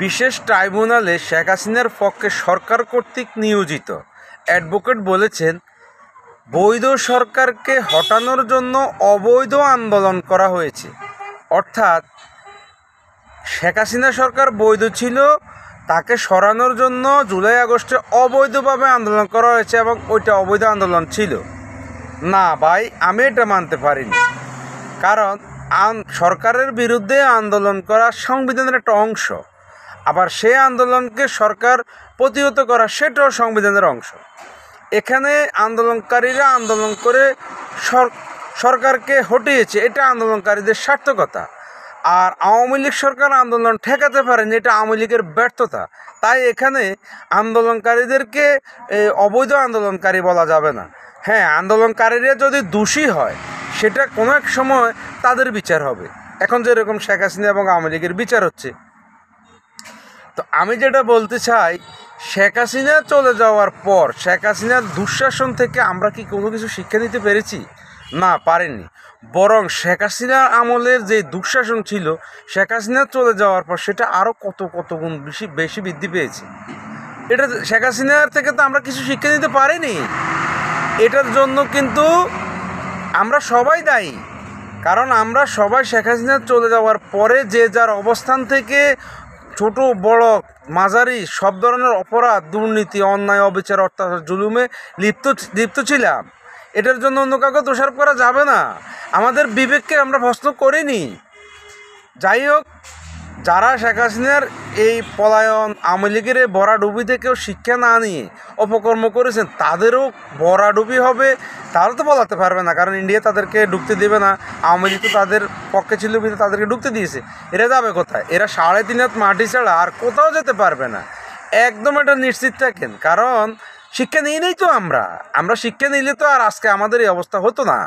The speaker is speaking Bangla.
বিশেষ ট্রাইব্যুনালে শেখ হাসিনার পক্ষে সরকার কর্তৃক নিয়োজিত অ্যাডভোকেট বলেছেন, বৈধ সরকারকে হটানোর জন্য অবৈধ আন্দোলন করা হয়েছে। অর্থাৎ শেখ হাসিনা সরকার বৈধ ছিল, তাকে সরানোর জন্য জুলাই আগস্টে অবৈধভাবে আন্দোলন করা হয়েছে এবং ওইটা অবৈধ আন্দোলন ছিল না। ভাই, আমি এটা মানতে পারিনি। কারণ সরকারের বিরুদ্ধে আন্দোলন করা সংবিধানের একটা অংশ, আবার সেই আন্দোলনকে সরকার প্রতিহত করা সেটাও সংবিধানের অংশ। এখানে আন্দোলনকারীরা আন্দোলন করে সরকারকে হটিয়েছে, এটা আন্দোলনকারীদের সার্থকতা। আর আওয়ামী লীগ সরকার আন্দোলন ঠেকাতে পারেনি, এটা আওয়ামী লীগের ব্যর্থতা। তাই এখানে আন্দোলনকারীদেরকে অবৈধ আন্দোলনকারী বলা যাবে না। হ্যাঁ, আন্দোলনকারীরা যদি দোষী হয় সেটা কোনো এক সময় তাদের বিচার হবে। এখন যেরকম শেখ হাসিনা এবং আওয়ামী লীগের বিচার হচ্ছে। তো আমি যেটা বলতে চাই, শেখ হাসিনা চলে যাওয়ার পর শেখ হাসিনার দুঃশাসন থেকে আমরা কি কোনো কিছু শিক্ষা নিতে পেরেছি? না, পারেননি। বরং শেখ হাসিনার আমলের যে দুঃশাসন ছিল, শেখ হাসিনা চলে যাওয়ার পর সেটা আরও কত গুণ বেশি বৃদ্ধি পেয়েছে। এটা শেখ হাসিনার থেকে তো আমরা কিছু শিক্ষা নিতে পারিনি। এটার জন্য কিন্তু আমরা সবাই দায়ী। কারণ আমরা সবাই শেখ হাসিনা চলে যাওয়ার পরে যে যার অবস্থান থেকে ছোট বড় মাঝারি সব ধরনের অপরাধ, দুর্নীতি, অন্যায়, অবিচার, অত্যাচার, জুলুমে লিপ্ত ছিলাম। এটার জন্য অন্য কাউকে দোষারোপ করা যাবে না। আমাদের বিবেককে আমরা প্রশ্ন করিনি। যাই হোক, যারা শেখ হাসিনার এই পলায়ন, আওয়ামী লীগের এই ভরাডুবি থেকেও শিক্ষা না নিয়ে অপকর্ম করেছেন, তাদেরও ভরাডুবি হবে। তারা তো বলাতে পারবে না, কারণ ইন্ডিয়া তাদেরকে ঢুকতে দেবে না। আওয়ামী লীগ তো তাদের পক্ষে ছিল, কিন্তু তাদেরকে ঢুকতে দিয়েছে। এরা যাবে কোথায়? এরা 3.5 হাত মাটি ছাড়া আর কোথাও যেতে পারবে না। একদম এটা নিশ্চিত থাকেন। কারণ শিক্ষা নিয়ে নেই তো আমরা শিক্ষা নিলে তো আর আজকে আমাদের এই অবস্থা হতো না।